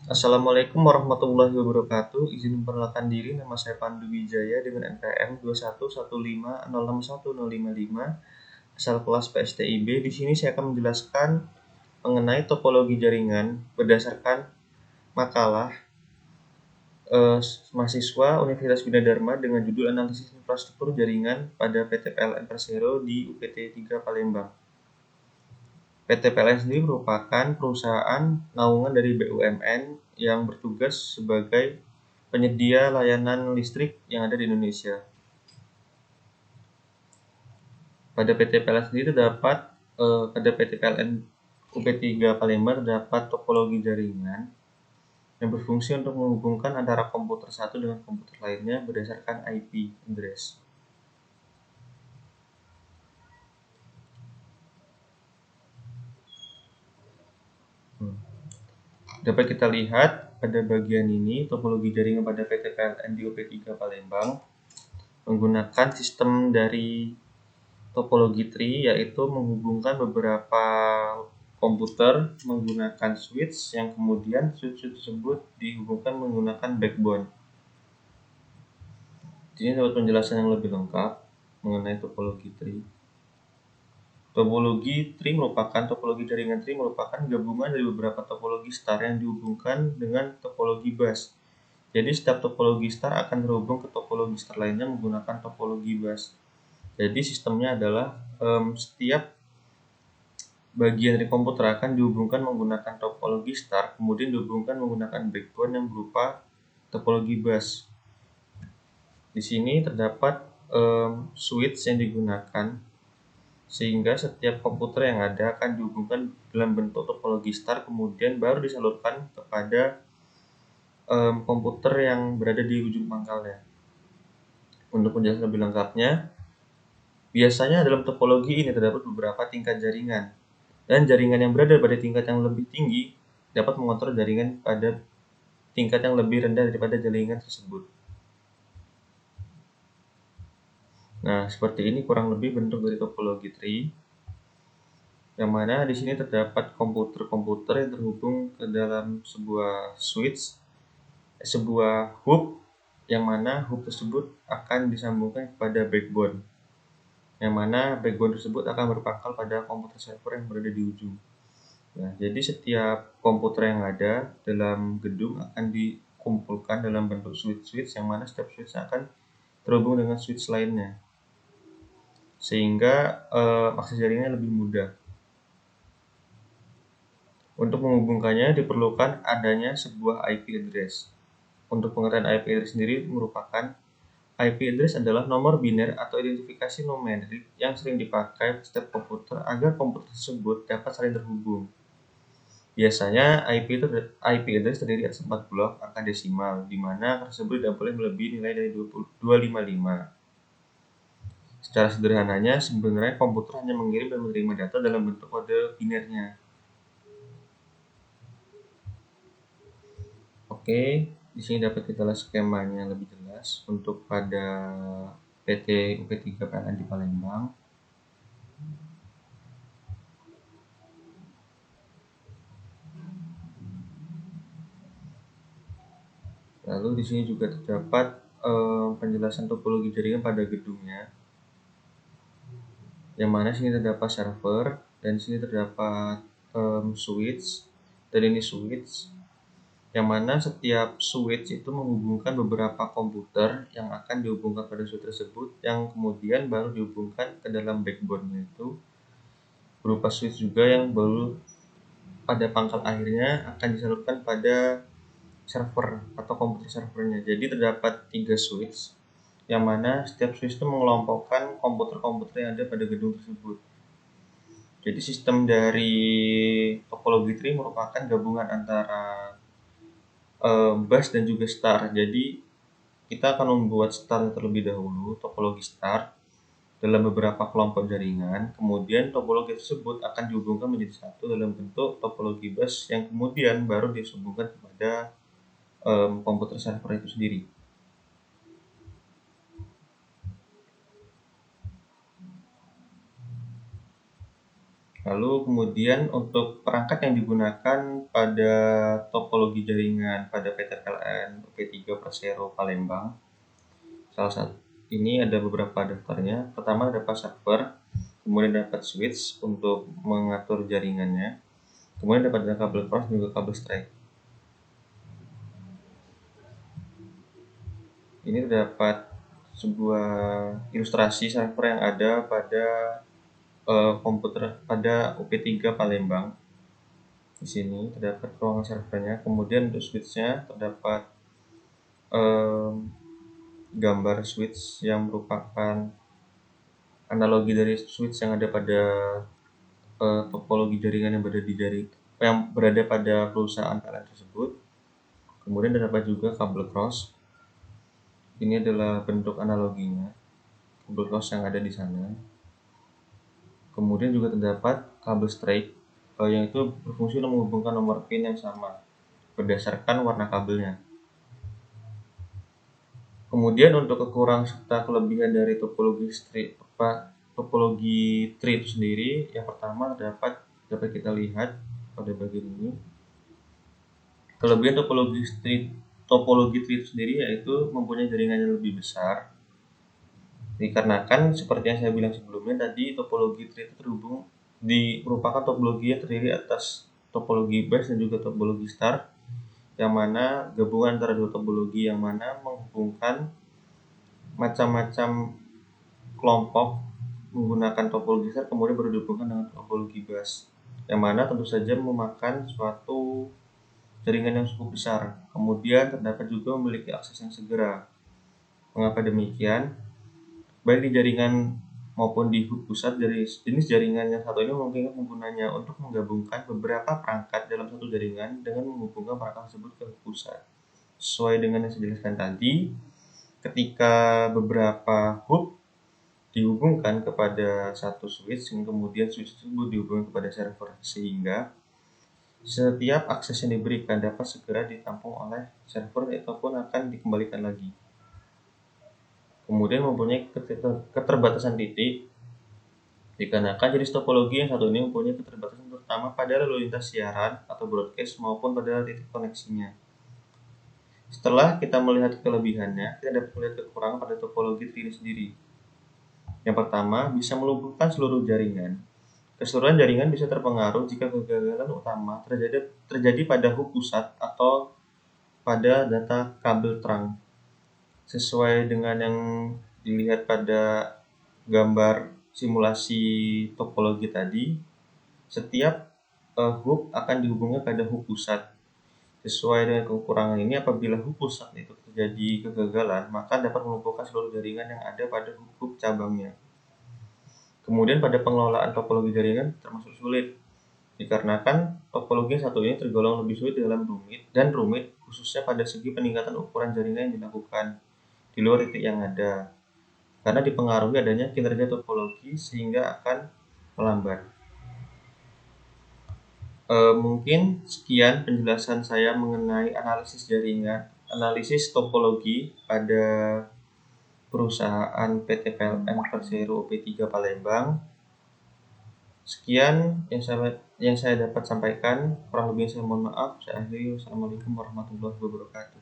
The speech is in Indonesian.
Assalamualaikum warahmatullahi wabarakatuh. Izin memperkenalkan diri, nama saya Pandu Wijaya dengan NPM 2115061055, asal kelas PSTIB. Di sini saya akan menjelaskan mengenai topologi jaringan berdasarkan makalah mahasiswa Universitas Gunadarma dengan judul Analisis Infrastruktur Jaringan pada PT PLN Persero di UPT 3 Palembang. PT PLN sendiri merupakan perusahaan naungan dari BUMN yang bertugas sebagai penyedia layanan listrik yang ada di Indonesia. Pada PT PLN sendiri terdapat pada PT PLN UP3 Palembang terdapat topologi jaringan yang berfungsi untuk menghubungkan antara komputer satu dengan komputer lainnya berdasarkan IP address. Dapat kita lihat pada bagian ini topologi jaringan pada PT PLN di UP3 Palembang menggunakan sistem dari topologi tree, yaitu menghubungkan beberapa komputer menggunakan switch yang kemudian switch tersebut dihubungkan menggunakan backbone. Ini dapat penjelasan yang lebih lengkap mengenai topologi tree. Topologi tree merupakan topologi jaringan tree merupakan gabungan dari beberapa topologi star yang dihubungkan dengan topologi bus. Jadi setiap topologi star akan terhubung ke topologi star lainnya menggunakan topologi bus. Jadi sistemnya adalah setiap bagian dari komputer akan dihubungkan menggunakan topologi star, kemudian dihubungkan menggunakan backbone yang berupa topologi bus. Di sini terdapat switch yang digunakan, sehingga setiap komputer yang ada akan dihubungkan dalam bentuk topologi star, kemudian baru disalurkan kepada komputer yang berada di ujung pangkalnya. Untuk penjelasan lebih lengkapnya, biasanya dalam topologi ini terdapat beberapa tingkat jaringan, dan jaringan yang berada pada tingkat yang lebih tinggi dapat mengontrol jaringan pada tingkat yang lebih rendah daripada jaringan tersebut. Nah, seperti ini kurang lebih bentuk dari topologi tree, yang mana di sini terdapat komputer-komputer yang terhubung ke dalam sebuah switch, sebuah hub, yang mana hub tersebut akan disambungkan kepada backbone, yang mana backbone tersebut akan berpangkal pada komputer server yang berada di ujung. Nah, jadi setiap komputer yang ada dalam gedung akan dikumpulkan dalam bentuk switch-switch, yang mana setiap switch akan terhubung dengan switch lainnya, sehingga akses jaringannya lebih mudah. Untuk menghubungkannya diperlukan adanya sebuah IP address. Untuk pengertian IP address sendiri merupakan IP address adalah nomor biner atau identifikasi numerik yang sering dipakai setiap komputer agar komputer tersebut dapat saling terhubung. Biasanya IP address terdiri atas 4 blok angka desimal, di mana angka tersebut tidak boleh melebihi nilai dari 255. Secara sederhananya, sebenarnya komputer hanya mengirim dan menerima data dalam bentuk kode binernya. Oke, di sini dapat kita lihat skemanya lebih jelas untuk pada PT UP3 PLN di Palembang. Lalu di sini juga terdapat penjelasan topologi jaringan pada gedungnya, yang mana sini terdapat server dan sini terdapat switch, dan ini switch, yang mana setiap switch itu menghubungkan beberapa komputer yang akan dihubungkan pada switch tersebut, yang kemudian baru dihubungkan ke dalam backbone-nya itu berupa switch juga, yang baru pada pangkal akhirnya akan disalurkan pada server atau komputer servernya. Jadi terdapat 3 switch, yang mana setiap switch itu mengelompokkan komputer-komputer yang ada pada gedung tersebut. Jadi sistem dari topologi tree merupakan gabungan antara bus dan juga star. Jadi kita akan membuat star terlebih dahulu, topologi star dalam beberapa kelompok jaringan, kemudian topologi tersebut akan dihubungkan menjadi satu dalam bentuk topologi bus, yang kemudian baru disambungkan kepada komputer server itu sendiri. Lalu kemudian untuk perangkat yang digunakan pada topologi jaringan pada PT PLN UP3 Persero Palembang, salah satu ini ada beberapa daftarnya. Pertama dapat server, kemudian dapat switch untuk mengatur jaringannya, kemudian dapat kabel cross dan juga kabel straight. Ini terdapat sebuah ilustrasi server yang ada pada komputer pada UP3 Palembang. Di sini terdapat ruangan servernya, kemudian untuk switchnya terdapat gambar switch yang merupakan analogi dari switch yang ada pada topologi jaringan yang berada pada perusahaan PLN tersebut. Kemudian terdapat juga kabel cross. Ini adalah bentuk analoginya, kabel cross yang ada di sana. Kemudian juga terdapat kabel straight yang itu berfungsi untuk menghubungkan nomor pin yang sama berdasarkan warna kabelnya. Kemudian untuk kekurangan serta kelebihan dari topologi tree itu sendiri, yang pertama dapat kita lihat pada bagian ini. Kelebihan topologi tree itu sendiri yaitu mempunyai jaringan yang lebih besar. Dikarenakan seperti yang saya bilang sebelumnya tadi, topologi tree itu merupakan topologi yang terdiri atas topologi base dan juga topologi star, yang mana gabungan antara dua topologi yang mana menghubungkan macam-macam kelompok menggunakan topologi star kemudian baru dihubungkan dengan topologi bus, yang mana tentu saja memakan suatu jaringan yang cukup besar. Kemudian terdapat juga memiliki akses yang segera. Mengapa demikian? Baik di jaringan maupun di hub pusat, dari jenis jaringan yang satu ini memungkinkan penggunanya untuk menggabungkan beberapa perangkat dalam satu jaringan dengan menghubungkan perangkat tersebut ke hub pusat. Sesuai dengan yang saya jelaskan tadi, ketika beberapa hub dihubungkan kepada satu switch, dan kemudian switch tersebut dihubungkan kepada server, sehingga setiap akses yang diberikan dapat segera ditampung oleh server ataupun akan dikembalikan lagi. Kemudian mempunyai keterbatasan titik, dikarenakan jenis topologi yang satu ini mempunyai keterbatasan terutama pada lalu lintas siaran atau broadcast maupun pada titik koneksinya. Setelah kita melihat kelebihannya, kita dapat melihat kekurangan pada topologi tree sendiri. Yang pertama, bisa melumpuhkan seluruh jaringan. Keseluruhan jaringan bisa terpengaruh jika kegagalan utama terjadi pada hub pusat atau pada data kabel terang. Sesuai dengan yang dilihat pada gambar simulasi topologi tadi, setiap hub akan dihubungkan pada hub pusat. Sesuai dengan kekurangan ini, apabila hub pusat itu terjadi kegagalan, maka dapat melumpuhkan seluruh jaringan yang ada pada hub cabangnya. Kemudian pada pengelolaan topologi jaringan termasuk sulit, dikarenakan topologi yang satu ini tergolong lebih sulit dalam rumit, khususnya pada segi peningkatan ukuran jaringan yang dilakukan di luar titik yang ada, karena dipengaruhi adanya kinerja topologi sehingga akan melambat. Mungkin sekian penjelasan saya mengenai analisis topologi pada perusahaan PT PLN Persero UP3 Palembang. Sekian yang saya dapat sampaikan, kurang lebih saya mohon maaf. Saya akhiri. Wassalamualaikum warahmatullahi wabarakatuh.